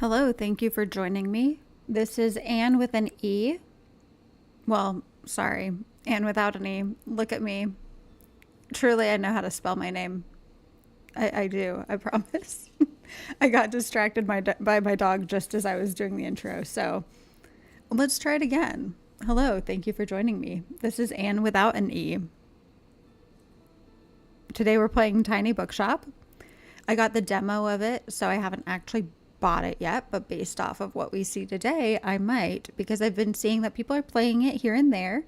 Hello, thank you for joining me. This is Anne with an E. Well, sorry, Anne without an E. Look at me. Truly, I know how to spell my name. I do, I promise. I got distracted by my dog just as I was doing the intro, so let's try it again. Hello, thank you for joining me. This is Anne without an E. Today we're playing Tiny Bookshop. I got the demo of it, so I haven't actually bought it yet, but based off of what we see today, I might, because I've been seeing that people are playing it here and there,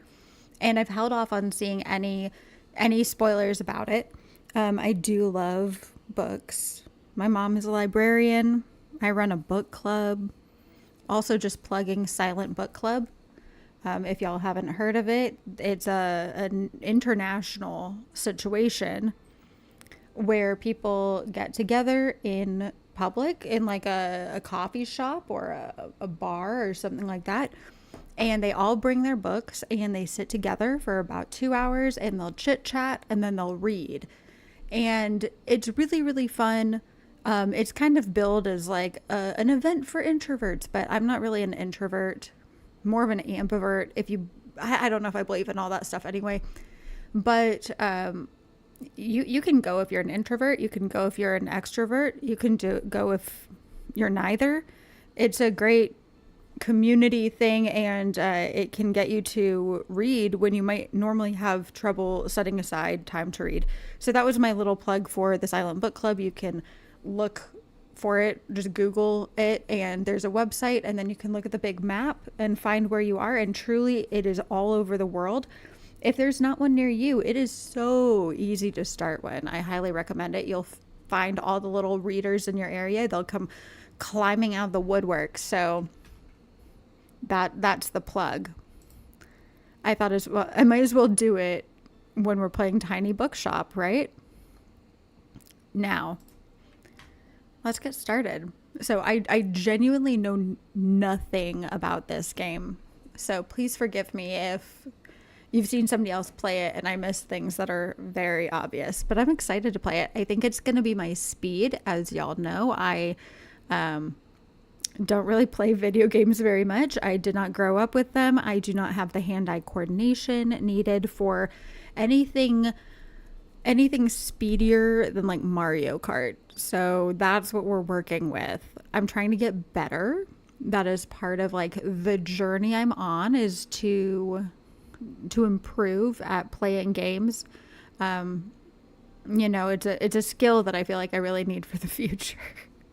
and I've held off on seeing any spoilers about it. I do love books. My mom is a librarian. I run a book club. Also, just plugging Silent Book Club. If y'all haven't heard of it, it's an international situation where people get together in public in like a coffee shop or a bar or something like that, and they all bring their books and they sit together for about 2 hours and they'll chit chat and then they'll read, and it's really really fun. It's kind of billed as like an event for introverts, but I'm not really an introvert, more of an ambivert. I don't know if I believe in all that stuff anyway, but you can go if you're an introvert, you can go if you're an extrovert, you can go if you're neither. It's a great community thing, and it can get you to read when you might normally have trouble setting aside time to read. So that was my little plug for the Silent Book Club. You can look for it, just Google it, and there's a website, and then you can look at the big map and find where you are, and truly it is all over the world. If there's not one near you, it is so easy to start one. I highly recommend it. You'll find all the little readers in your area. They'll come climbing out of the woodwork. So that's the plug. I thought as well, I might as well do it when we're playing Tiny Bookshop, right? Now, let's get started. So I genuinely know nothing about this game. So please forgive me if you've seen somebody else play it and I missed things that are very obvious, but I'm excited to play it. I think it's going to be my speed. As y'all know, I don't really play video games very much. I did not grow up with them. I do not have the hand-eye coordination needed for anything speedier than like Mario Kart. So that's what we're working with. I'm trying to get better. That is part of like the journey I'm on, is to improve at playing games. It's a skill that I feel like I really need for the future.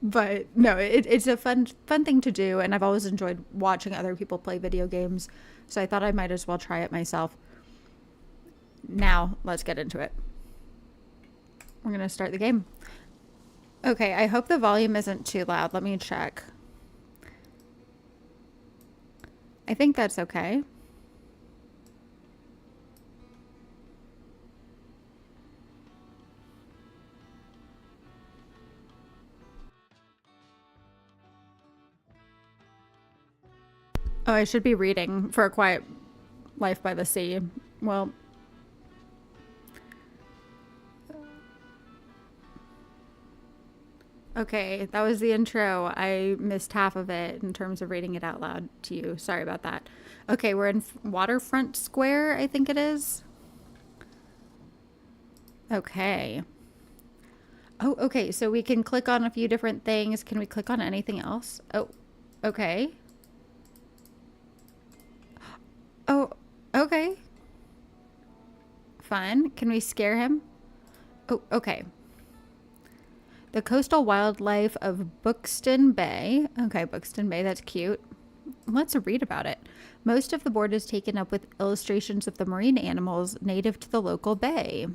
But no, it's a fun thing to do, and I've always enjoyed watching other people play video games, so I thought I might as well try it myself. Now, let's get into it. We're going to start the game. Okay, I hope the volume isn't too loud. Let me check. I think that's okay. Oh, I should be reading For a Quiet Life by the Sea. Well, okay, that was the intro. I missed half of it in terms of reading it out loud to you. Sorry about that. Okay, we're in Waterfront Square, I think it is. Okay. Oh, okay, so we can click on a few different things. Can we click on anything else? Oh, okay. Oh, okay. Fun. Can we scare him? Oh, okay. The coastal wildlife of Buxton Bay. Okay, Buxton Bay, that's cute. Let's read about it. Most of the board is taken up with illustrations of the marine animals native to the local bay.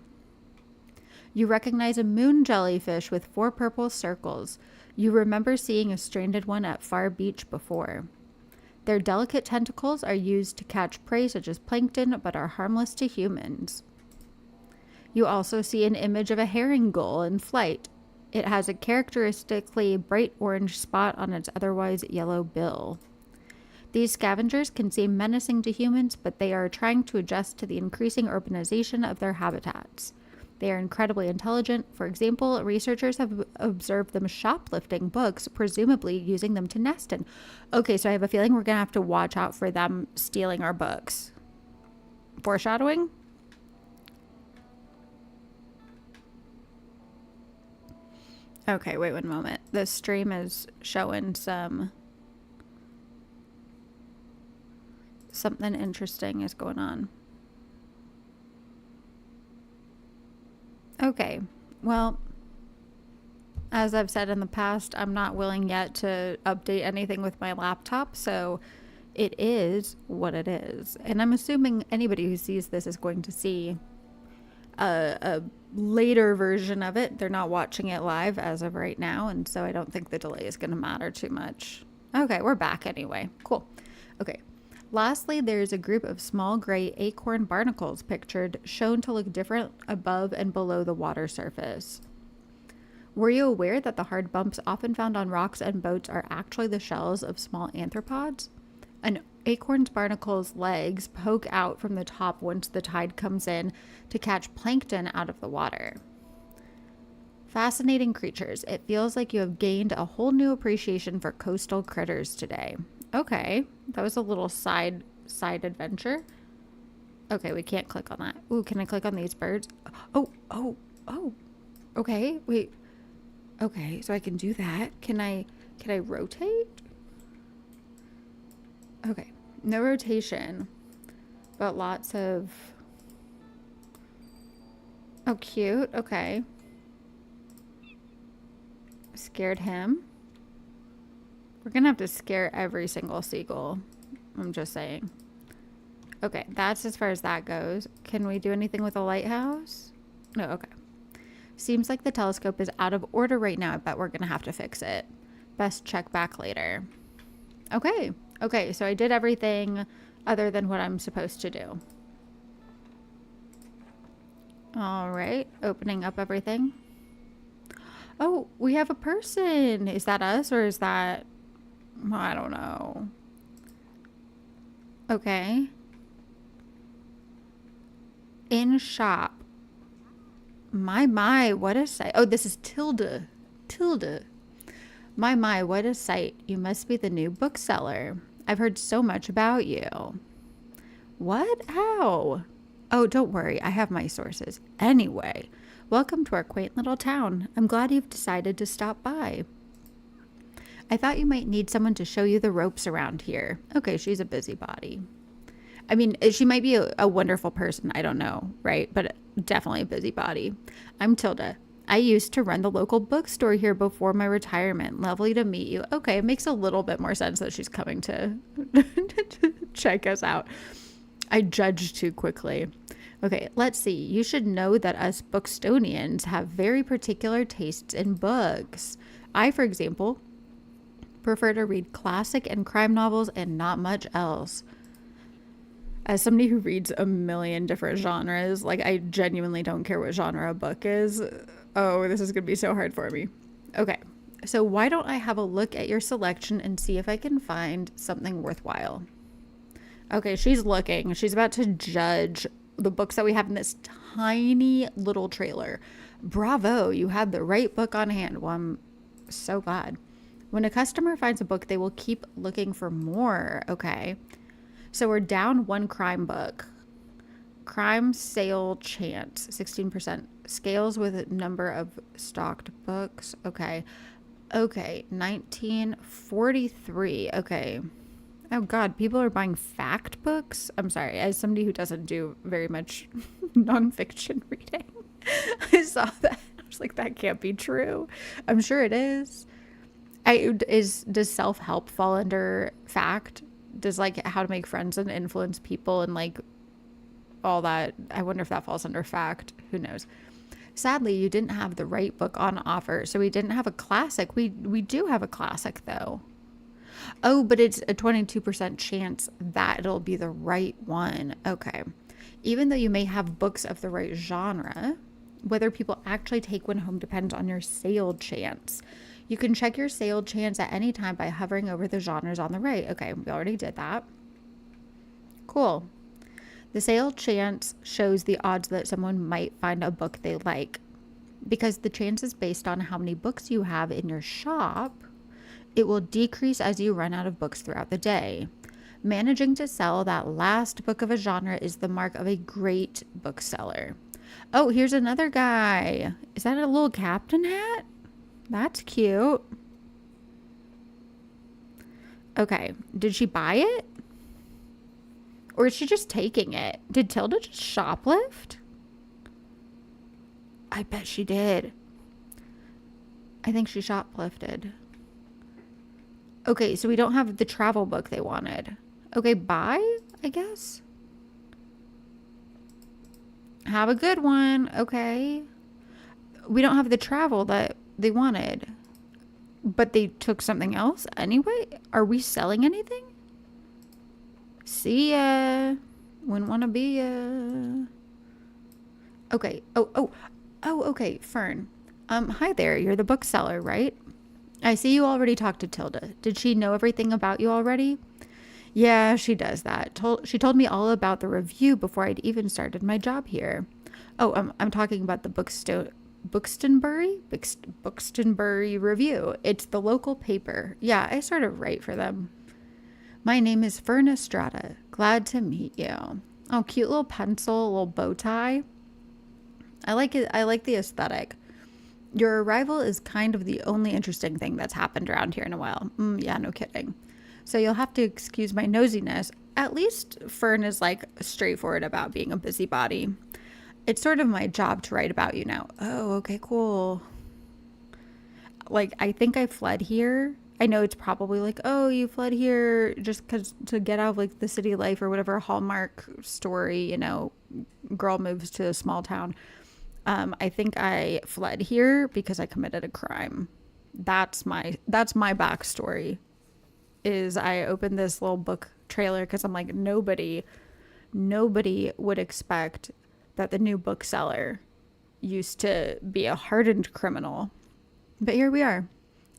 You recognize a moon jellyfish with 4 purple circles. You remember seeing a stranded one at Far Beach before. Their delicate tentacles are used to catch prey such as plankton, but are harmless to humans. You also see an image of a herring gull in flight. It has a characteristically bright orange spot on its otherwise yellow bill. These scavengers can seem menacing to humans, but they are trying to adjust to the increasing urbanization of their habitats. They are incredibly intelligent. For example, researchers have observed them shoplifting books, presumably using them to nest in. Okay, so I have a feeling we're going to have to watch out for them stealing our books. Foreshadowing? Okay, wait 1 moment. The stream is showing something interesting is going on. Okay, well, as I've said in the past, I'm not willing yet to update anything with my laptop, so it is what it is. And I'm assuming anybody who sees this is going to see a later version of it. They're not watching it live as of right now, and so I don't think the delay is going to matter too much. Okay, we're back anyway. Cool. Okay. Lastly, there's a group of small gray acorn barnacles pictured, shown to look different above and below the water surface. Were you aware that the hard bumps often found on rocks and boats are actually the shells of small arthropods? An acorn's barnacle's legs poke out from the top once the tide comes in to catch plankton out of the water. Fascinating creatures. It feels like you have gained a whole new appreciation for coastal critters today. Okay, that was a little side adventure. Okay, we can't click on that. Ooh, can I click on these birds? Oh. Okay, wait. Okay, so I can do that. Can I rotate? Okay, no rotation, but lots of... Oh, cute. Okay. Scared him. We're gonna have to scare every single seagull. I'm just saying. Okay, that's as far as that goes. Can we do anything with a lighthouse? No, okay. Seems like the telescope is out of order right now. I bet we're gonna have to fix it. Best check back later. Okay. Okay, so I did everything other than what I'm supposed to do. All right, opening up everything. Oh, we have a person. Is that us or is that... I don't know. Okay. In shop. My, what a sight. Oh, this is Tilda. My, what a sight. You must be the new bookseller. I've heard so much about you. What? How? Oh, don't worry. I have my sources. Anyway, welcome to our quaint little town. I'm glad you've decided to stop by. I thought you might need someone to show you the ropes around here. Okay, she's a busybody. I mean, she might be a wonderful person. I don't know, right? But definitely a busybody. I'm Tilda. I used to run the local bookstore here before my retirement. Lovely to meet you. Okay, it makes a little bit more sense that she's coming to check us out. I judged too quickly. Okay, let's see. You should know that us Bookstonians have very particular tastes in books. I, for example, prefer to read classic and crime novels and not much else. As somebody who reads a million different genres, like I genuinely don't care what genre a book is. Oh, this is going to be so hard for me. Okay, so why don't I have a look at your selection and see if I can find something worthwhile? Okay, she's looking. She's about to judge the books that we have in this tiny little trailer. Bravo, you had the right book on hand. Well, I'm so glad. When a customer finds a book, they will keep looking for more. Okay. So we're down one crime book. Crime sale chance, 16%. Scales with number of stocked books. Okay. Okay. 1943. Okay. Oh God, people are buying fact books. I'm sorry. As somebody who doesn't do very much nonfiction reading, I saw that. I was like, that can't be true. I'm sure it is. Does self-help fall under fact? Does like how to make friends and influence people and like all that? I wonder if that falls under fact. Who knows? Sadly, you didn't have the right book on offer, so we didn't have a classic. We do have a classic though. Oh, but it's a 22% chance that it'll be the right one. Okay. Even though you may have books of the right genre, whether people actually take one home depends on your sale chance. You can check your sale chance at any time by hovering over the genres on the right. Okay, we already did that. Cool. The sale chance shows the odds that someone might find a book they like. Because the chance is based on how many books you have in your shop, it will decrease as you run out of books throughout the day. Managing to sell that last book of a genre is the mark of a great bookseller. Oh, here's another guy. Is that a little captain hat? That's cute. Okay, did she buy it? Or is she just taking it? Did Tilda just shoplift? I bet she did. I think she shoplifted. Okay, so we don't have the travel book they wanted. Okay, bye, I guess. Have a good one. Okay. We don't have the travel that they wanted. But they took something else anyway? Are we selling anything? See ya. Wouldn't want to be ya. Okay. Oh, okay, Fern. Hi there. You're the bookseller, right? I see you already talked to Tilda. Did she know everything about you already? Yeah, she does that. She told me all about the review before I'd even started my job here. Oh, I'm talking about the Buxtonbury Review. It's the local paper. Yeah, I sort of write for them. My name is Fern Estrada. Glad to meet you. Oh, cute little pencil, little bow tie. I like it. I like the aesthetic. Your arrival is kind of the only interesting thing that's happened around here in a while. Yeah, no kidding. So you'll have to excuse my nosiness. At least Fern is like straightforward about being a busybody. It's sort of my job to write about you now. Oh, okay, cool. Like, I think I fled here. I know it's probably like, oh, you fled here just because to get out of like the city life or whatever Hallmark story, girl moves to a small town. I think I fled here because I committed a crime. That's my backstory. Is I opened this little book trailer because I'm like, nobody would expect that the new bookseller used to be a hardened criminal. But here we are.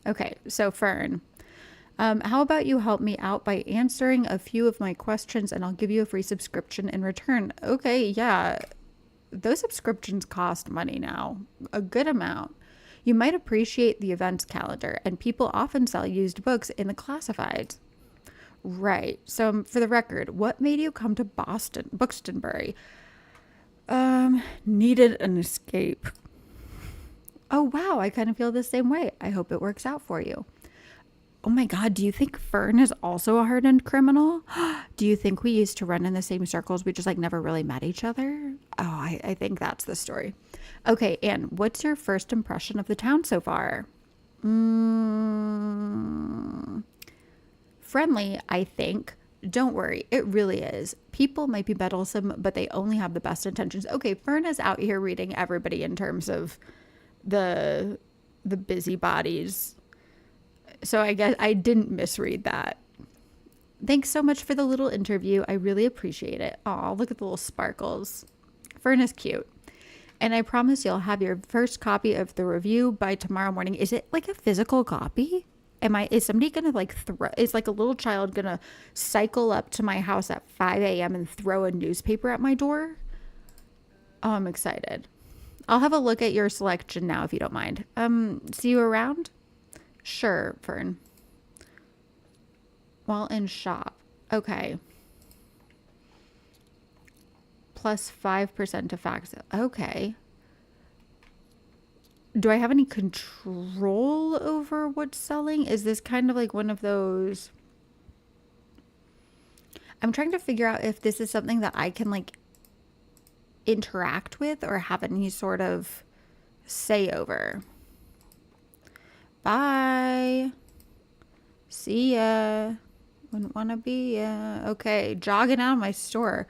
Okay, so Fern, how about you help me out by answering a few of my questions and I'll give you a free subscription in return. Okay, yeah. Those subscriptions cost money now, a good amount. You might appreciate the events calendar, and people often sell used books in the classifieds. Right. So for the record, what made you come to Buxtonbury? Needed an escape. Oh, wow. I kind of feel the same way. I hope it works out for you. Oh my God, do you think Fern is also a hardened criminal? Do you think we used to run in the same circles? We just like never really met each other? Oh, I think that's the story. Okay, Anne, what's your first impression of the town so far? Friendly, I think. Don't worry, it really is. People might be meddlesome, but they only have the best intentions. Okay, Fern is out here reading everybody in terms of the busybodies. So I guess I didn't misread that. Thanks so much for the little interview. I really appreciate it. Aw, look at the little sparkles. Fern is cute. And I promise you'll have your first copy of the review by tomorrow morning. Is it like a physical copy? Is somebody gonna is like a little child gonna cycle up to my house at 5 a.m. and throw a newspaper at my door? Oh, I'm excited. I'll have a look at your selection now if you don't mind. See you around? Sure, Fern. While in shop. Okay. Plus 5% to fax. Okay. Do I have any control over what's selling? Is this kind of like one of those... I'm trying to figure out if this is something that I can like interact with or have any sort of say over. Bye. See ya. Wouldn't want to be ya. Okay, jogging out of my store.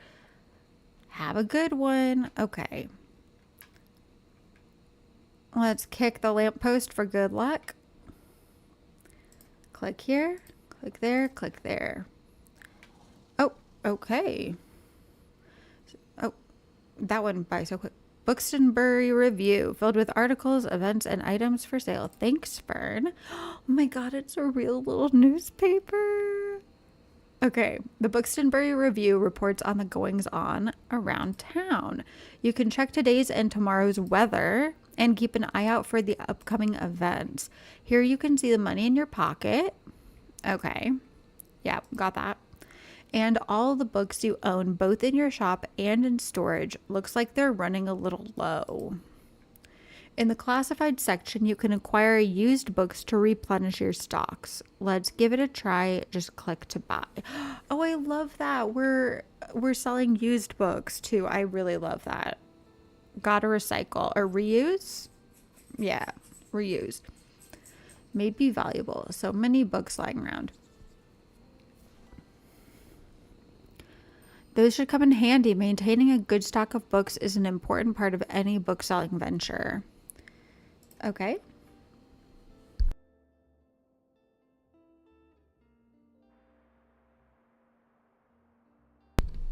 Have a good one. Okay. Let's kick the lamppost for good luck. Click here. Click there. Click there. Oh, okay. Oh, that went by so quick. Buxtonbury Review, filled with articles, events, and items for sale. Thanks, Fern. Oh my God, it's a real little newspaper. Okay, the Buxtonbury Review reports on the goings on around town. You can check today's and tomorrow's weather and keep an eye out for the upcoming events. Here you can see the money in your pocket. Okay, yeah, got that. And all the books you own, both in your shop and in storage, looks like they're running a little low. In the classified section, you can acquire used books to replenish your stocks. Let's give it a try. Just click to buy. Oh, I love that. We're selling used books too. I really love that. Gotta recycle or reuse? Yeah, reused. May be valuable. So many books lying around. Those should come in handy. Maintaining a good stock of books is an important part of any book selling venture. Okay.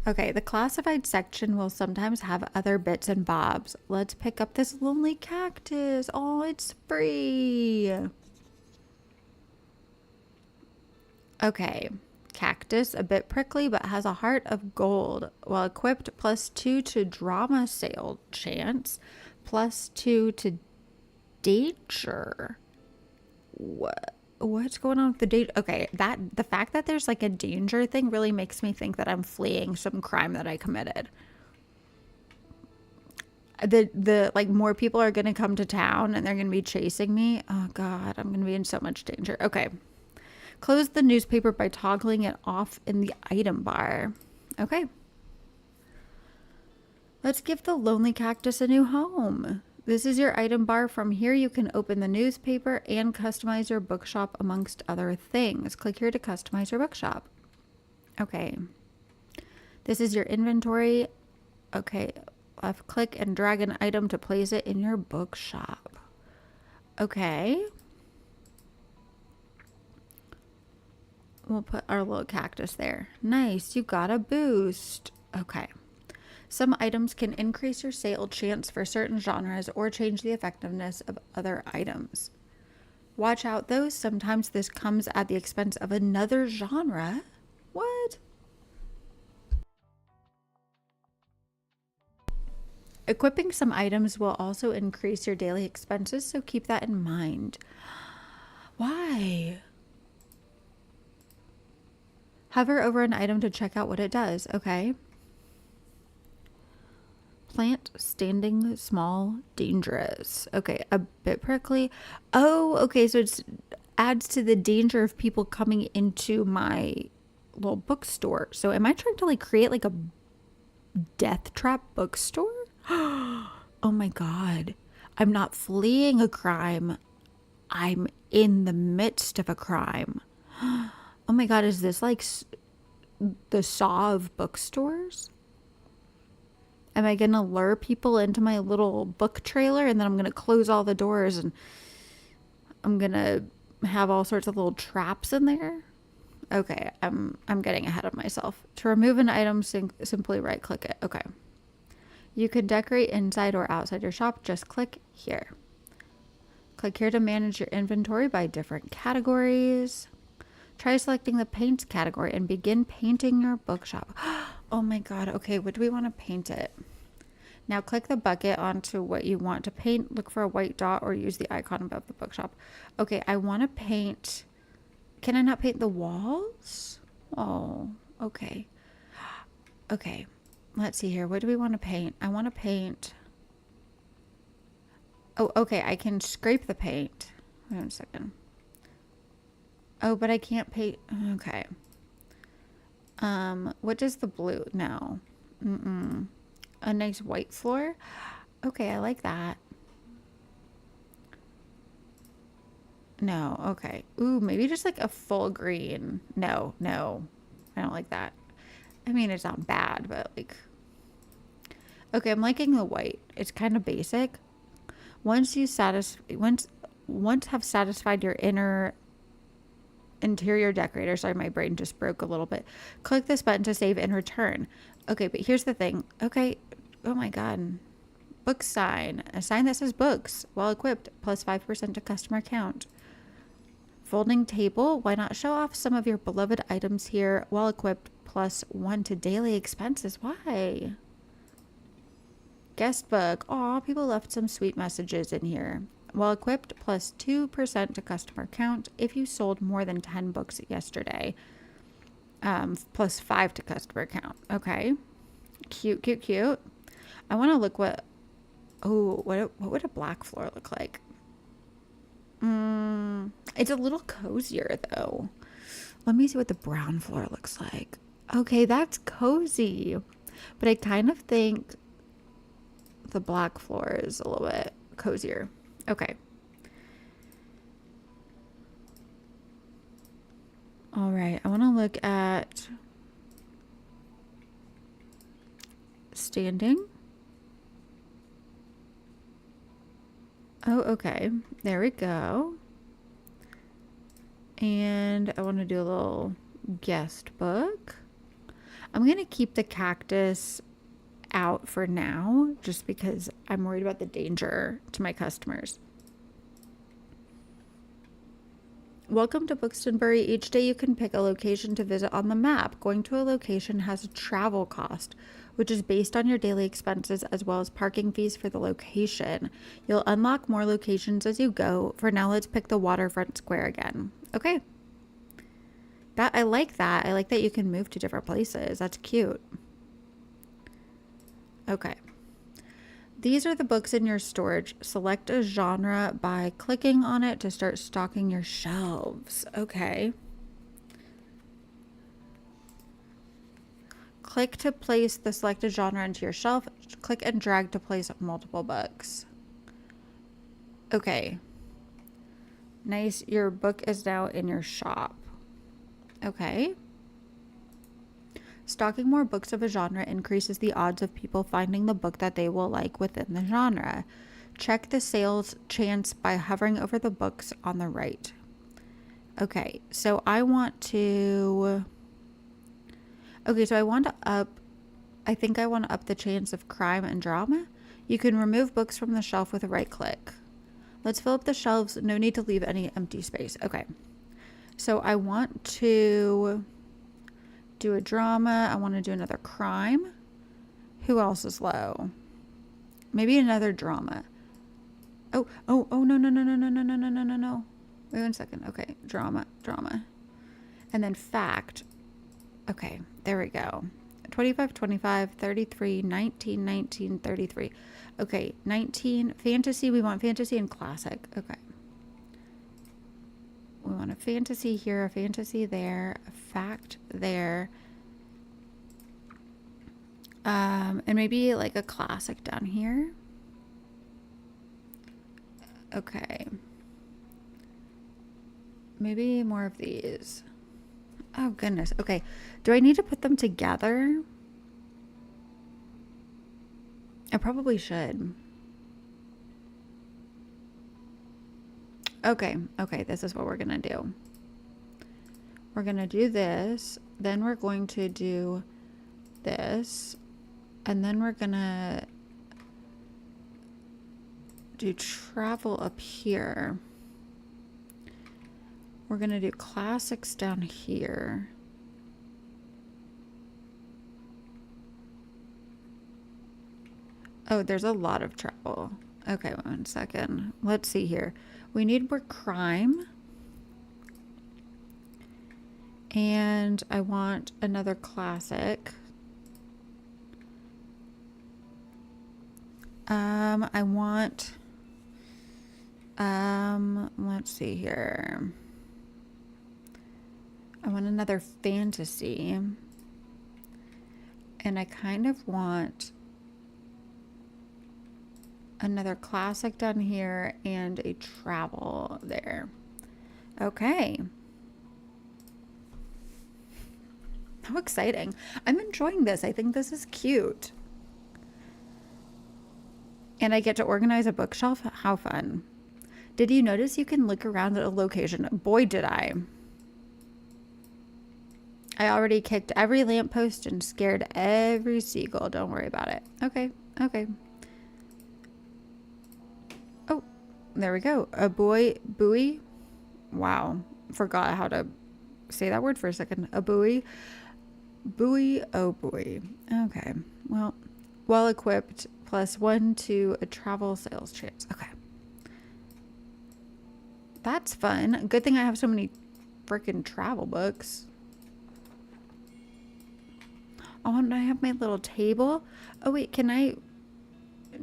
Okay, the classified section will sometimes have other bits and bobs. Let's pick up this lonely cactus. Oh, it's free. Okay, cactus, a bit prickly but has a heart of gold. While equipped, +2 to drama sale chance, +2 to danger. What's going on with the danger? Okay, the fact that there's like a danger thing really makes me think that I'm fleeing some crime that I committed. The like more people are gonna come to town and they're gonna be chasing me. Oh God, I'm gonna be in so much danger. Okay. Close the newspaper by toggling it off in the item bar. Okay. Let's give the lonely cactus a new home. This is your item bar. From here, you can open the newspaper and customize your bookshop amongst other things. Click here to customize your bookshop. Okay. This is your inventory. Okay. Left click and drag an item to place it in your bookshop. Okay. We'll put our little cactus there. Nice. You got a boost. Okay. Some items can increase your sale chance for certain genres or change the effectiveness of other items. Watch out though, sometimes this comes at the expense of another genre. What? Equipping some items will also increase your daily expenses, so keep that in mind. Why? Hover over an item to check out what it does. Okay. Plant, standing, small, dangerous. Okay, a bit prickly. Oh, okay, so it adds to the danger of people coming into my little bookstore. So am I trying to like create like a death trap bookstore? Oh my God. I'm not fleeing a crime. I'm in the midst of a crime. Oh my God, is this like the Saw of bookstores? Am I going to lure people into my little book trailer and then I'm going to close all the doors and I'm going to have all sorts of little traps in there? Okay, I'm getting ahead of myself. To remove an item, simply right click it. Okay. You can decorate inside or outside your shop. Just click here. Click here to manage your inventory by different categories. Try selecting the paints category and begin painting your bookshop. Oh my God. Okay, what do we want to paint it? Now click the bucket onto what you want to paint. Look for a white dot or use the icon above the bookshop. Okay, I want to paint. Can I not paint the walls? Oh, okay. Okay, let's see here. What do we want to paint? I want to paint. Oh, okay, I can scrape the paint. Wait a second. Oh, but I can't paint. Okay. What does the blue? No. A nice white floor. Okay, I like that. No, okay. Ooh, maybe just like a full green. No, I don't like that. I mean, it's not bad, but like. Okay, I'm liking the white. It's kind of basic. Once have satisfied your interior decorator. Sorry, my brain just broke a little bit. Click this button to save and return. Okay, but here's the thing. Okay. Oh my God. Book sign. A sign that says books. Well equipped. +5% to customer count. Folding table. Why not show off some of your beloved items here? Well equipped +1 to daily expenses. Why? Guest book. Aw, people left some sweet messages in here. Well equipped +2% to customer count if you sold more than 10 books yesterday. +5 to customer count. Okay. Cute, cute, cute. I want to look what... Oh, what would a black floor look like? It's a little cozier, though. Let me see what the brown floor looks like. Okay, that's cozy. But I kind of think the black floor is a little bit cozier. Okay. All right, I want to look at standing. Oh, okay. There we go. And I want to do a little guest book. I'm going to keep the cactus out for now, just because I'm worried about the danger to my customers. Welcome to Buxtonbury. Each day you can pick a location to visit on the map. Going to a location has a travel cost, which is based on your daily expenses as well as parking fees for the location. You'll unlock more locations as you go. For now, let's pick the waterfront square again. Okay. I like that. I like that you can move to different places. That's cute. Okay. These are the books in your storage. Select a genre by clicking on it to start stocking your shelves. Okay. Click to place the selected genre into your shelf. Click and drag to place multiple books. Okay. Nice. Your book is now in your shop. Okay. Stocking more books of a genre increases the odds of people finding the book that they will like within the genre. Check the sales chance by hovering over the books on the right. Okay, so I want to... Okay, so I want to up... I think I want to up the chance of crime and drama. You can remove books from the shelf with a right click. Let's fill up the shelves. No need to leave any empty space. Okay. So I want to do a drama. I want to do another crime. Who else is low? Maybe another drama. Oh, no. Wait 1 second. Okay, drama. And then fact. Okay, there we go. 25, 25, 33, 19, 19, 33. Okay, 19. Fantasy. We want fantasy and classic. Okay. We want a fantasy here, a fantasy there, a fact there. And maybe like a classic down here. Okay. Maybe more of these. Oh, goodness. Okay. Do I need to put them together? I probably should. Okay. Okay. This is what we're going to do. We're going to do this. Then we're going to do this. And then we're going to do travel up here. We're going to do classics down here. Oh, there's a lot of travel. Okay, 1 second. Let's see here. We need more crime. And I want another classic. I want, let's see here. I want another fantasy. And I kind of want another classic down here and a travel there. Okay. How exciting. I'm enjoying this. I think this is cute. And I get to organize a bookshelf. How fun. Did you notice you can look around at a location? Boy, did I. I already kicked every lamppost and scared every seagull. Don't worry about it. Okay. Okay. Oh, there we go. A boy buoy. Wow. Forgot how to say that word for a second. A buoy. Buoy. Oh, buoy. Okay. Well equipped. +1 to a travel sales chance. Okay. That's fun. Good thing I have so many freaking travel books. Oh, and I have my little table. Oh, wait. Can I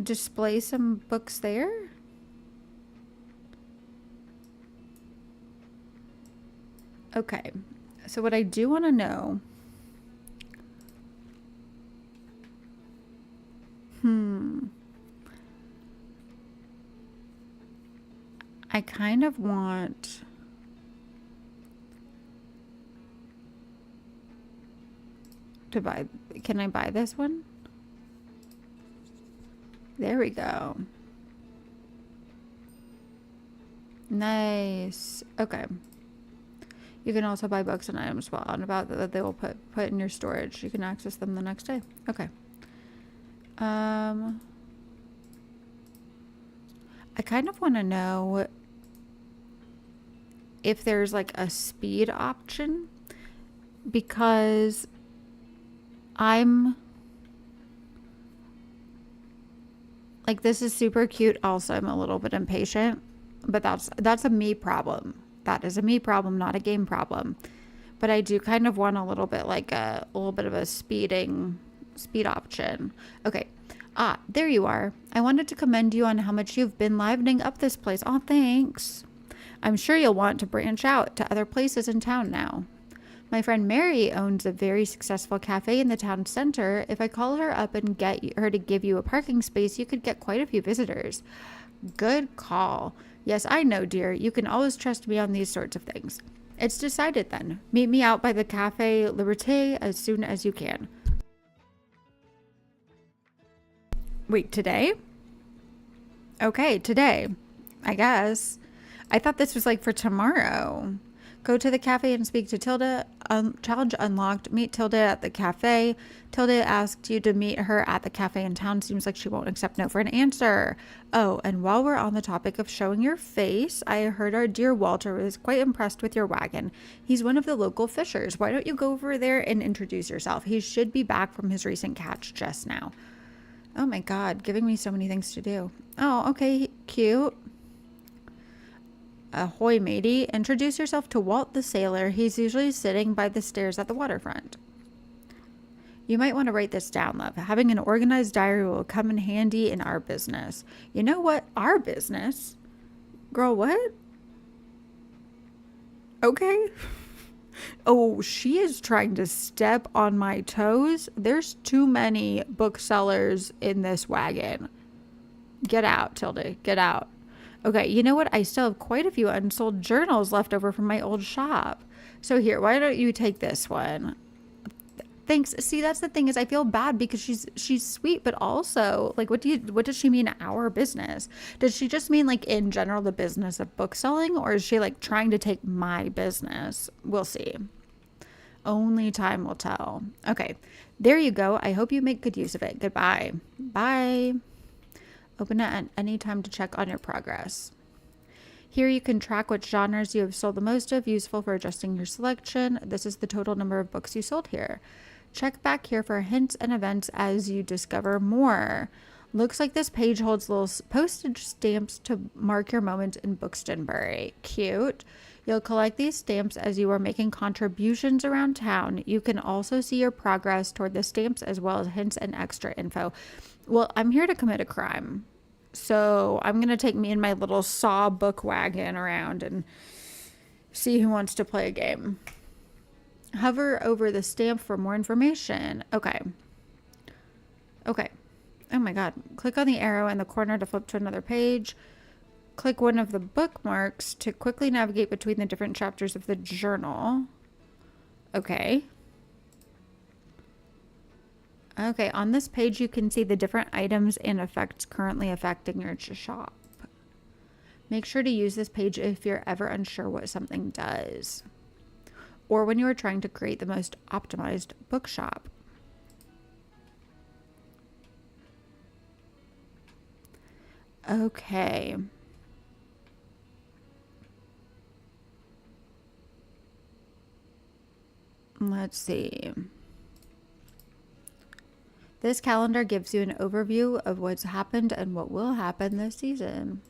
display some books there? Okay. So what I do want to know... I kind of want... to buy... Can I buy this one? There we go. Nice. Okay. You can also buy books and items while on about that they will put in your storage. You can access them the next day. Okay. I kind of want to know if there's like a speed option, because I'm like, this is super cute. Also, I'm a little bit impatient, but that's a me problem. That is a me problem, not a game problem. But I do kind of want a little bit like a little bit of a speed option. Okay. Ah, there you are. I wanted to commend you on how much you've been livening up this place. Oh, thanks. I'm sure you'll want to branch out to other places in town now. My friend Mary owns a very successful cafe in the town center. If I call her up and get her to give you a parking space, you could get quite a few visitors. Good call. Yes, I know, dear. You can always trust me on these sorts of things. It's decided then. Meet me out by the Cafe Liberté as soon as you can. Wait, today? Okay, today. I guess. I thought this was like for tomorrow. Go to the cafe and speak to Tilda. Challenge unlocked. Meet Tilda at the cafe. Tilda asked you to meet her at the cafe in town. Seems like she won't accept no for an answer. Oh, and while we're on the topic of showing your face, I heard our dear Walter was quite impressed with your wagon. He's one of the local fishers. Why don't you go over there and introduce yourself? He should be back from his recent catch just now. Oh my God, giving me so many things to do. Oh, okay, cute. Ahoy, matey. Introduce yourself to Walt the sailor. He's usually sitting by the stairs at the waterfront. You might want to write this down, love. Having an organized diary will come in handy in our business. You know what? Our business? Girl, what? Okay. Oh, she is trying to step on my toes. There's too many booksellers in this wagon. Get out, Tilda. Get out. Okay, you know what? I still have quite a few unsold journals left over from my old shop. So here, why don't you take this one? Thanks. See, that's the thing, is I feel bad because she's sweet, but also, like, what does she mean our business? Does she just mean like in general the business of book selling, or is she like trying to take my business? We'll see. Only time will tell. Okay, there you go. I hope you make good use of it. Goodbye. Bye. Open it at any time to check on your progress. Here you can track what genres you have sold the most of, useful for adjusting your selection. This is the total number of books you sold here. Check back here for hints and events as you discover more. Looks like this page holds little postage stamps to mark your moments in Bookstonbury. Cute. You'll collect these stamps as you are making contributions around town. You can also see your progress toward the stamps as well as hints and extra info. Well, I'm here to commit a crime. So I'm going to take me and my little saw book wagon around and see who wants to play a game. Hover over the stamp for more information. Okay. Okay. Oh my God. Click on the arrow in the corner to flip to another page. Click one of the bookmarks to quickly navigate between the different chapters of the journal. Okay. Okay, on this page you can see the different items and effects currently affecting your shop. Make sure to use this page if you're ever unsure what something does, or when you are trying to create the most optimized bookshop. Okay. Let's see. This calendar gives you an overview of what's happened and what will happen this season.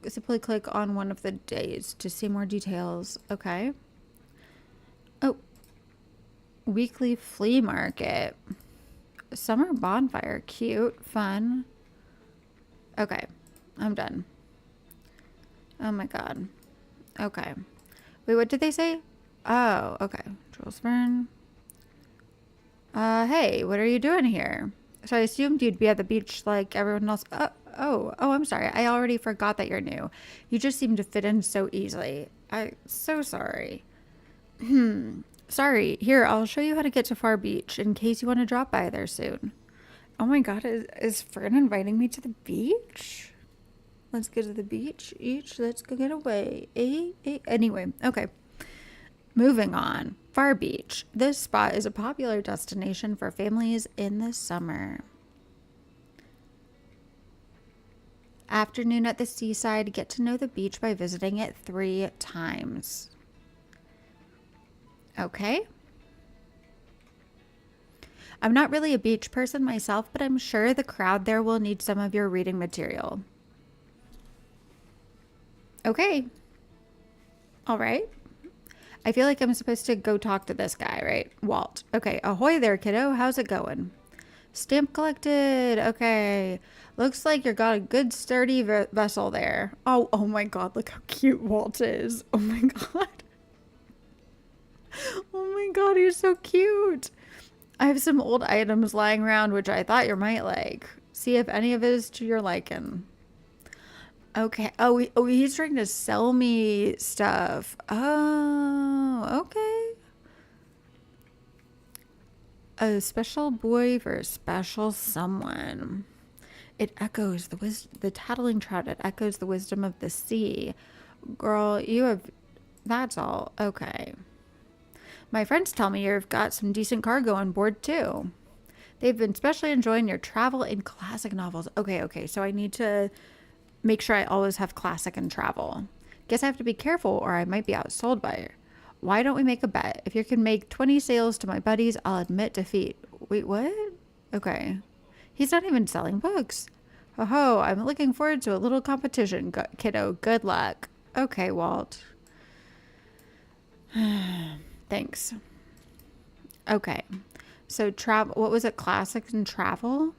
Simply click on one of the days to see more details. Okay. Oh, weekly flea market. Summer bonfire. Cute. Fun. Okay. I'm done. Oh my god. Okay. Wait, what did they say? Oh, okay. Jules Verne. Hey, what are you doing here? So I assumed you'd be at the beach like everyone else. Oh, I'm sorry. I already forgot that you're new. You just seem to fit in so easily. I'm so sorry. Sorry. Here, I'll show you how to get to Far Beach in case you want to drop by there soon. Oh my god, is Fern inviting me to the beach? Let's go to the beach. Let's go get away. Anyway, okay. Moving on. Far Beach. This spot is a popular destination for families in the summer. Afternoon at the seaside. Get to know the beach by visiting it 3 times. Okay. I'm not really a beach person myself, but I'm sure the crowd there will need some of your reading material. Okay. All right. I feel like I'm supposed to go talk to this guy, right? Walt. Okay. Ahoy there, kiddo. How's it going? Stamp collected. Okay. Looks like you got a good sturdy vessel there. Oh my god. Look how cute Walt is. Oh my god. Oh my god. He's so cute. I have some old items lying around which I thought you might like. See if any of it is to your liking. Okay. Oh, he's trying to sell me stuff. Oh, okay. A special boy for a special someone. It echoes the tattling trout. It echoes the wisdom of the sea. Girl, that's all. Okay. My friends tell me you've got some decent cargo on board too. They've been especially enjoying your travel in classic novels. Okay. So I need to make sure I always have classic and travel. Guess I have to be careful or I might be outsold by her. Why don't we make a bet? If you can make 20 sales to my buddies, I'll admit defeat. Wait, what? Okay. He's not even selling books. Oh, I'm looking forward to a little competition, kiddo. Good luck. Okay, Walt. Thanks. Okay. So travel, what was it? Classics and travel?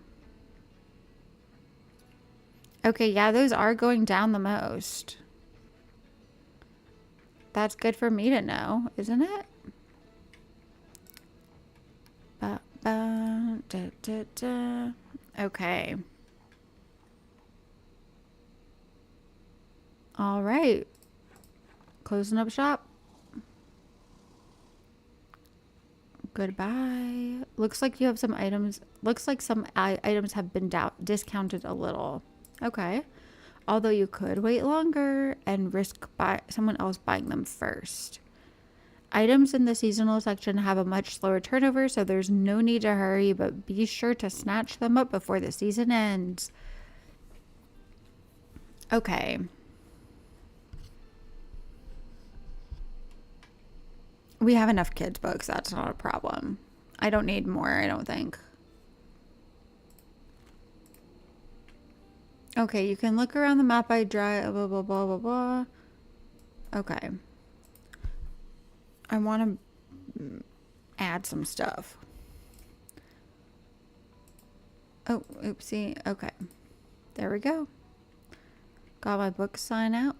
Okay, yeah, those are going down the most. That's good for me to know, isn't it? Okay. All right. Closing up shop. Goodbye. Looks like you have some items. Looks like some items have been discounted a little. Okay. Although you could wait longer and risk someone else buying them first. Items in the seasonal section have a much slower turnover, so there's no need to hurry, but be sure to snatch them up before the season ends. Okay. We have enough kids' books. That's not a problem. I don't need more, I don't think. Okay, you can look around the map I draw, blah, blah, blah, blah, blah. Okay. I want to add some stuff. Oh, oopsie. Okay. There we go. Got my book sign out.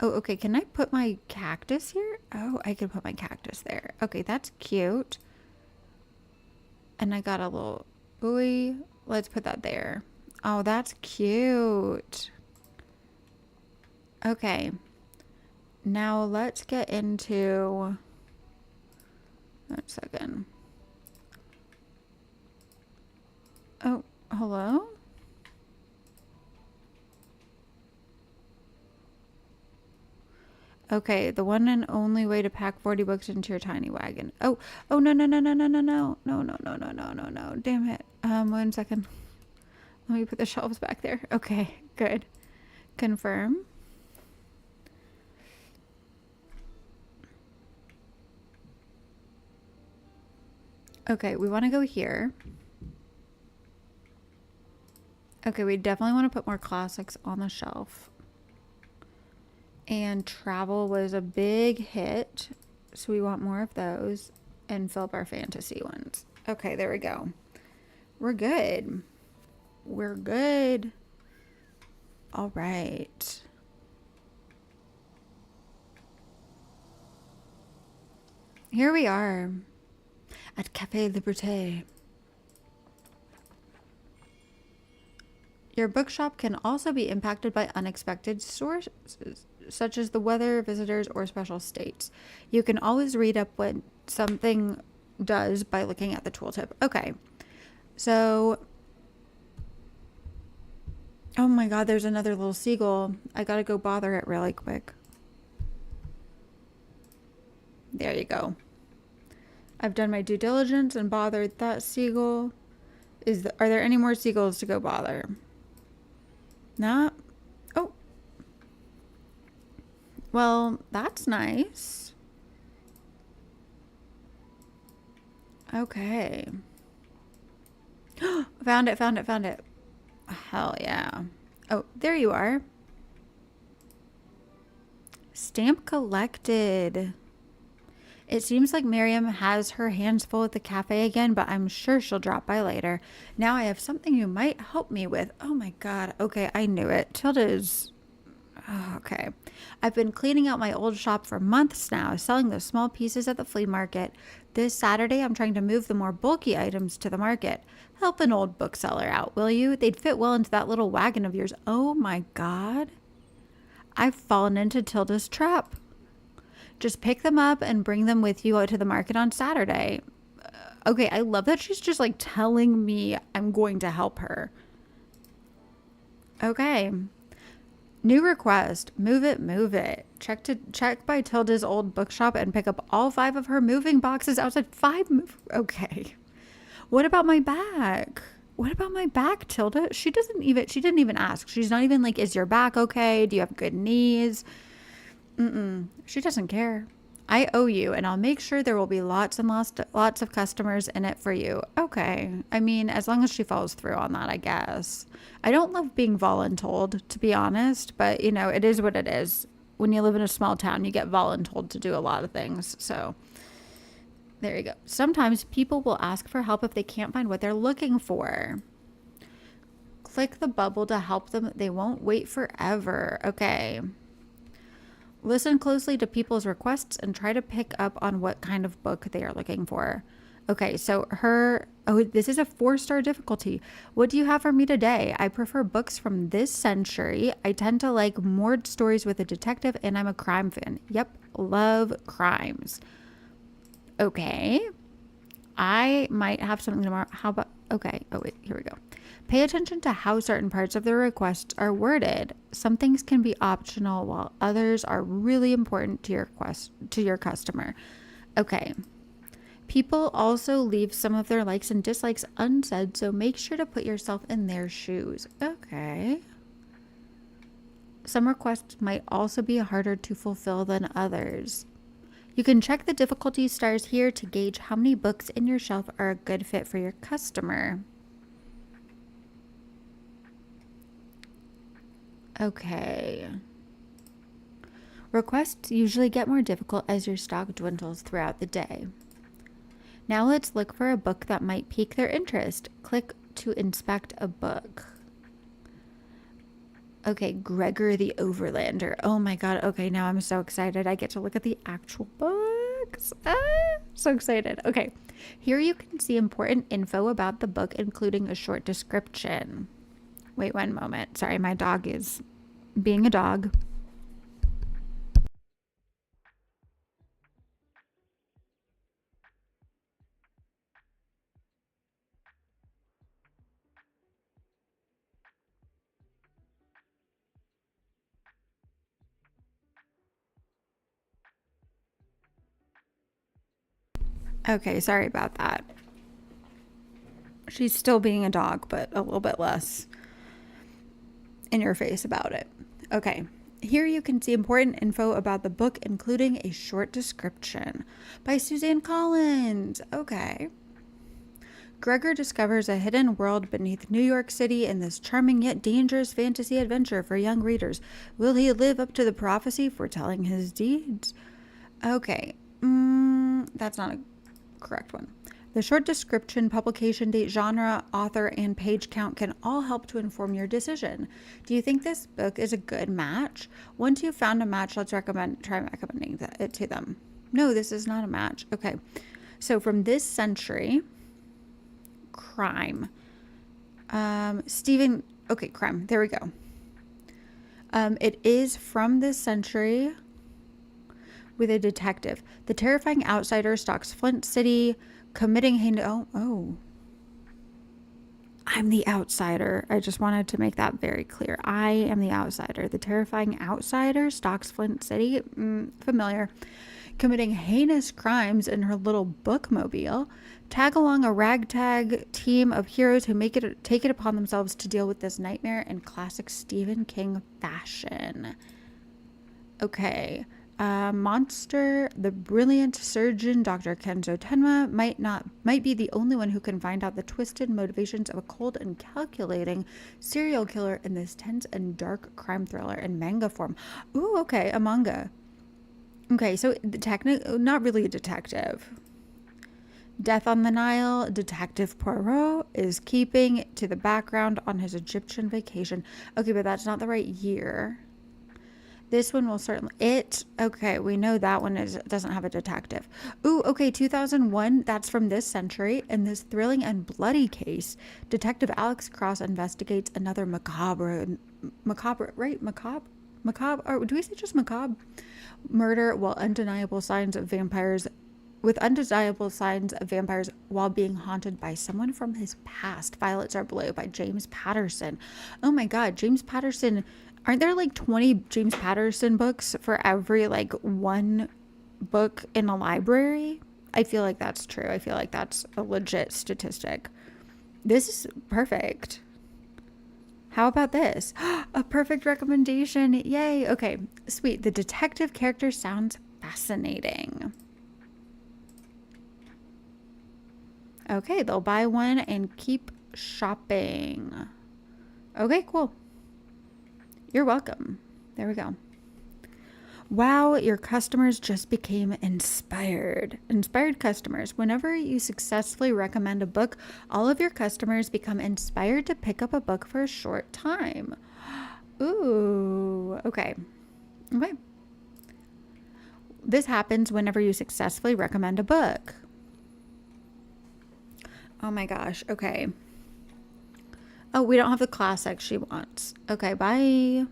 Oh, okay. Can I put my cactus here? Oh, I can put my cactus there. Okay, that's cute. And I got a little buoy. Let's put that there. Oh, that's cute. Okay. Now let's get into... 1 second. Oh, hello? Okay, the one and only way to pack 40 books into your tiny wagon. Oh, no. No. Damn it. 1 second. Let me put the shelves back there. Okay, good. Confirm. Okay, we want to go here. Okay, we definitely want to put more classics on the shelf. And travel was a big hit, so we want more of those and fill up our fantasy ones. Okay, there we go. We're good. We're good. All right. Here we are at Café Liberté. Your bookshop can also be impacted by unexpected sources, such as the weather, visitors, or special states. You can always read up what something does by looking at the tooltip. Okay, so, oh my God, there's another little seagull. I gotta go bother it really quick. There you go. I've done my due diligence and bothered that seagull. Are there any more seagulls to go bother? Not. Oh. Well, that's nice. Okay. Found it, found it, found it. Hell yeah. Oh, there you are. Stamp collected. It seems like Miriam has her hands full at the cafe again, but I'm sure she'll drop by later. Now I have something you might help me with. Oh my God. Okay, I knew it. Tilda's... Oh, okay. I've been cleaning out my old shop for months now, selling those small pieces at the flea market. This Saturday, I'm trying to move the more bulky items to the market. Help an old bookseller out, will you? They'd fit well into that little wagon of yours. Oh my God. I've fallen into Tilda's trap. Just pick them up and bring them with you out to the market on Saturday. Okay, I love that she's just like telling me I'm going to help her. Okay. New request. Move it, move it. Check by Tilda's old bookshop and pick up all 5 of her moving boxes outside. 5 okay. What about my back? What about my back, Tilda? She didn't even ask. She's not even like, is your back okay? Do you have good knees? She doesn't care. I owe you, and I'll make sure there will be lots and lots of customers in it for you. Okay. I mean, as long as she follows through on that, I guess. I don't love being voluntold, to be honest, but, you know, it is what it is. When you live in a small town, you get voluntold to do a lot of things, so there you go. Sometimes people will ask for help if they can't find what they're looking for. Click the bubble to help them. They won't wait forever. Okay. Listen closely to people's requests and try to pick up on what kind of book they are looking for. Okay, so this is a 4-star difficulty. What do you have for me today? I prefer books from this century. I tend to like more stories with a detective, and I'm a crime fan. Yep, love crimes. Okay. I might have something tomorrow. How about, okay. Oh, wait, here we go. Pay attention to how certain parts of the requests are worded. Some things can be optional while others are really important to your customer. Okay. People also leave some of their likes and dislikes unsaid, so make sure to put yourself in their shoes. Okay. Some requests might also be harder to fulfill than others. You can check the difficulty stars here to gauge how many books in your shelf are a good fit for your customer. Okay. Requests usually get more difficult as your stock dwindles throughout the day. Now let's look for a book that might pique their interest. Click to inspect a book. Okay, Gregor the Overlander. Oh my God. Okay, now I'm so excited. I get to look at the actual books. So excited. Okay, here you can see important info about the book, including a short description. Wait 1 moment. Sorry, my dog is being a dog. Okay, sorry about that. She's still being a dog, but a little bit less in your face about it. Okay, here you can see important info about the book, including a short description by Suzanne Collins. Okay. Gregor discovers a hidden world beneath New York City in this charming yet dangerous fantasy adventure for young readers. Will he live up to the prophecy foretelling his deeds? Okay, that's not a correct one. The short description, publication date, genre, author, and page count can all help to inform your decision. Do you think this book is a good match? Once you've found a match, let's try recommending it to them. No, this is not a match. Okay, so from this century, crime. Crime. There we go. It is from this century with a detective. The terrifying outsider stalks Flint City, committing I'm the outsider. I just wanted to make that very clear. I am the outsider. The terrifying outsider stalks Flint City. Familiar. Committing heinous crimes in her little bookmobile. Tag along a ragtag team of heroes who take it upon themselves to deal with this nightmare in classic Stephen King fashion. Okay. Monster, the brilliant surgeon Dr. Kenzo Tenma might be the only one who can find out the twisted motivations of a cold and calculating serial killer in this tense and dark crime thriller in manga form. Ooh, okay, a manga. Okay, so not really a detective. Death on the Nile, Detective Poirot is keeping to the background on his Egyptian vacation. Okay, but that's not the right year. This one will certainly... Okay, we know that one doesn't have a detective. Ooh, okay, 2001, that's from this century. In this thrilling and bloody case, Detective Alex Cross investigates another macabre, or do we say just macabre? Murder with undeniable signs of vampires while being haunted by someone from his past. Violets Are Blue by James Patterson. Oh my God, James Patterson... Aren't there like 20 James Patterson books for every like one book in a library? I feel like that's true. I feel like that's a legit statistic. This is perfect. How about this? A perfect recommendation. Yay. Okay, sweet. The detective character sounds fascinating. Okay, they'll buy one and keep shopping. Okay, cool. You're welcome. There we go. Wow, your customers just became inspired. Inspired customers. Whenever you successfully recommend a book, all of your customers become inspired to pick up a book for a short time. Ooh, okay. Okay. This happens whenever you successfully recommend a book. Oh my gosh. Okay. Oh, we don't have the classic she wants. Okay, bye.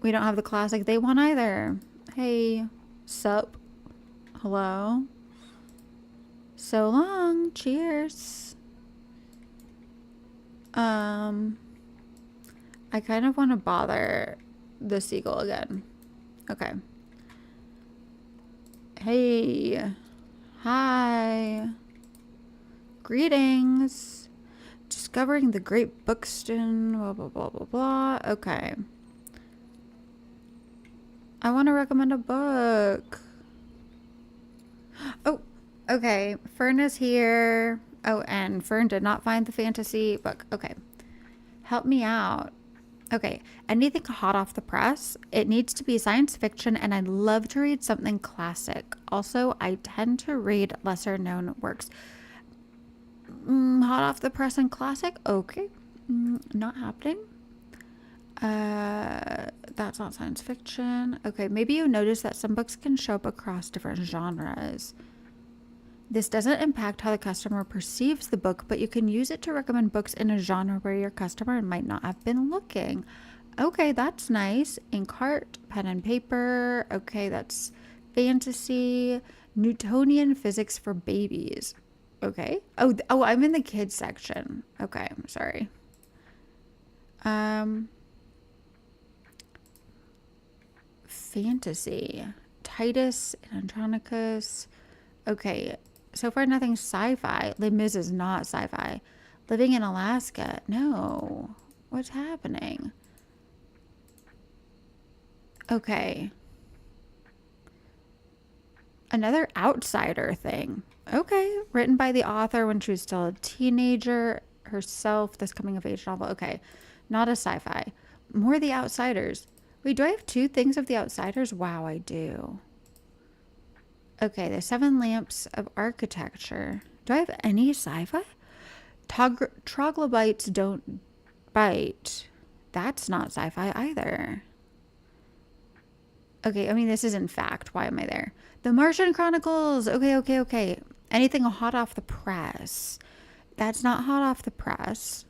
We don't have the classic they want either. Hey, sup? Hello? So long. Cheers. I kind of want to bother the seagull again. Okay. Hey. Hi. Greetings. Discovering the Great Bookston. Blah, blah, blah, blah, blah. Okay. I want to recommend a book. Oh, okay. Fern is here. Oh, and Fern did not find the fantasy book. Okay. Help me out. Okay. Anything hot off the press. It needs to be science fiction, and I'd love to read something classic. Also, I tend to read lesser known works. Hot off the press and classic? Okay. Not happening. That's not science fiction. Okay, maybe you notice that some books can show up across different genres. This doesn't impact how the customer perceives the book, but you can use it to recommend books in a genre where your customer might not have been looking. Okay, that's nice. Ink art, pen and paper. Okay, that's fantasy. Newtonian physics for babies. Okay. Oh, I'm in the kids section. Okay, I'm sorry. Fantasy. Titus and Andronicus. Okay. So far, nothing sci-fi. Les Mis is not sci-fi. Living in Alaska. No. What's happening? Okay. Another outsider thing. Okay, written by the author when she was still a teenager herself, this coming of age novel. Okay, not a sci-fi. More The Outsiders. Wait, do I have two things of The Outsiders? Wow, I do. Okay, The Seven Lamps of Architecture. Do I have any sci-fi? Troglodytes don't bite. That's not sci-fi either. Okay, I mean, this is in fact. Why am I there? The Martian Chronicles. Okay. Anything hot off the press. That's not hot off the press.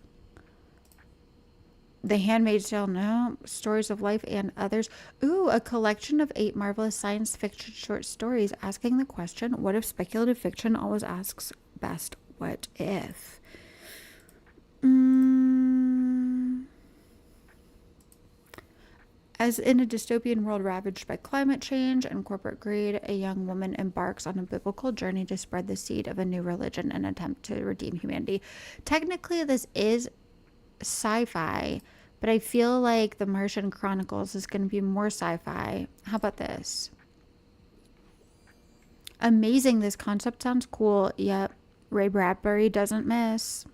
The Handmaid's Tale, no. Stories of Life and Others. Ooh, a collection of 8 marvelous science fiction short stories asking the question, what if speculative fiction always asks best, what if? As in a dystopian world ravaged by climate change and corporate greed, a young woman embarks on a biblical journey to spread the seed of a new religion in an attempt to redeem humanity. Technically, this is sci-fi, but I feel like The Martian Chronicles is going to be more sci-fi. How about this? Amazing. This concept sounds cool. Yep. Ray Bradbury doesn't miss.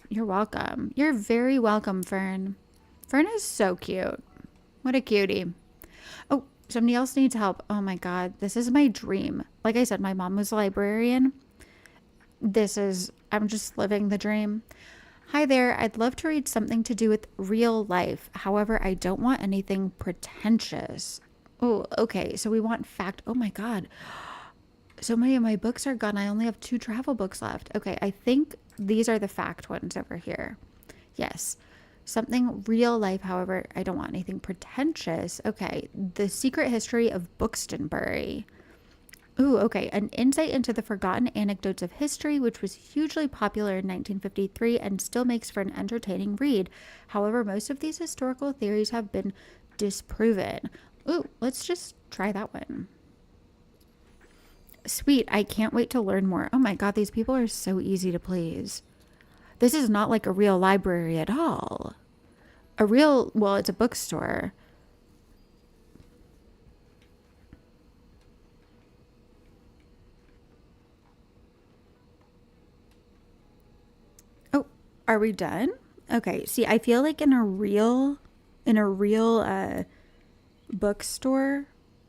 You're welcome. You're very welcome, Fern. Fern is so cute. What a cutie. Oh, somebody else needs help. Oh my God. This is my dream. Like I said, my mom was a librarian. I'm just living the dream. Hi there. I'd love to read something to do with real life. However, I don't want anything pretentious. Oh, okay. So we want fact. Oh my God. So many of my books are gone. I only have 2 travel books left. Okay. I think these are the fact ones over here. Yes. Something real life. However, I don't want anything pretentious. Okay. The Secret History of Buxtonbury. Ooh, okay. An insight into the forgotten anecdotes of history, which was hugely popular in 1953 and still makes for an entertaining read. However, most of these historical theories have been disproven. Ooh, let's just try that one. Sweet. I can't wait to learn more. Oh my God, these people are so easy to please. This is not like a real library at all. Well, it's a bookstore. Oh, are we done? Okay. See, I feel like in a real bookstore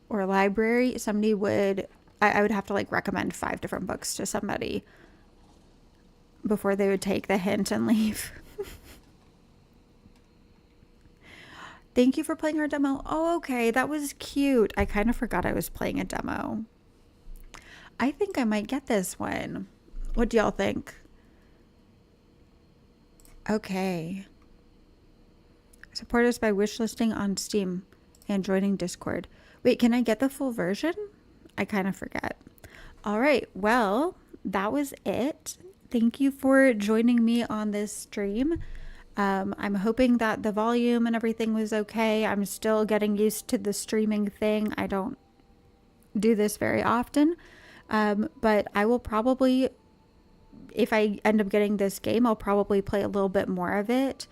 or library, I would have to like recommend 5 different books to somebody before they would take the hint and leave. Thank you for playing our demo. Oh, okay. That was cute. I kind of forgot I was playing a demo. I think I might get this one. What do y'all think? Okay. Support us by wishlisting on Steam and joining Discord. Wait, can I get the full version? I kind of forget. All right. Well, that was it. Thank you for joining me on this stream. I'm hoping that the volume and everything was okay. I'm still getting used to the streaming thing. I don't do this very often. But I will probably, if I end up getting this game, I'll probably play a little bit more of it.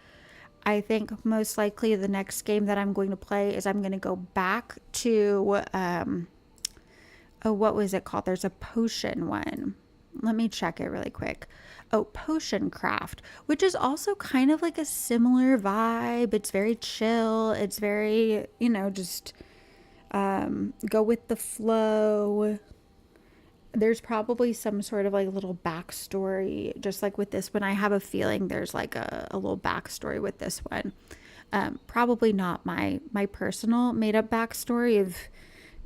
I think most likely the next game that I'm going to play is I'm going to go back to, what was it called? There's a potion one. Let me check it really quick. Oh, Potion Craft, which is also kind of like a similar vibe. It's very chill. It's very, just go with the flow. There's probably some sort of like little backstory, just like with this one. I have a feeling there's like a little backstory with this one. Probably not my personal made up backstory of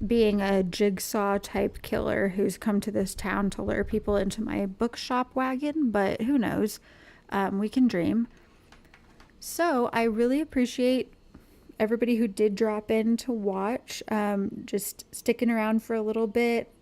being a jigsaw type killer who's come to this town to lure people into my bookshop wagon, but who knows? We can dream. So I really appreciate everybody who did drop in to watch, just sticking around for a little bit,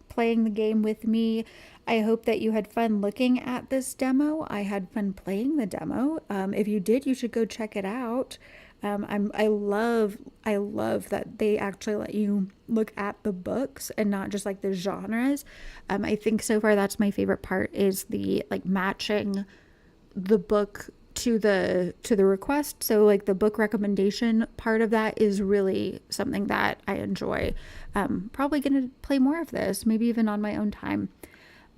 playing the game with me. I hope that you had fun looking at this demo. I had fun playing the demo. If you did, you should go check it out. I love that they actually let you look at the books and not just like the genres. I think so far that's my favorite part, is the like matching the book to the request. So like the book recommendation part of that is really something that I enjoy. Probably going to play more of this, maybe even on my own time.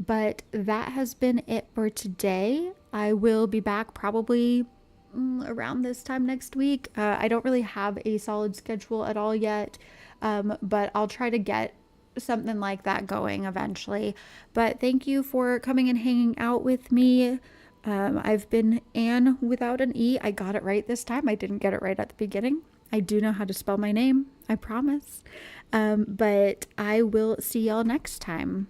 But that has been it for today. I will be back probably around this time next week. I don't really have a solid schedule at all yet, but I'll try to get something like that going eventually. But thank you for coming and hanging out with me. I've been Anne without an E. I got it right this time. I didn't get it right at the beginning. I do know how to spell my name, I promise. But I will see y'all next time.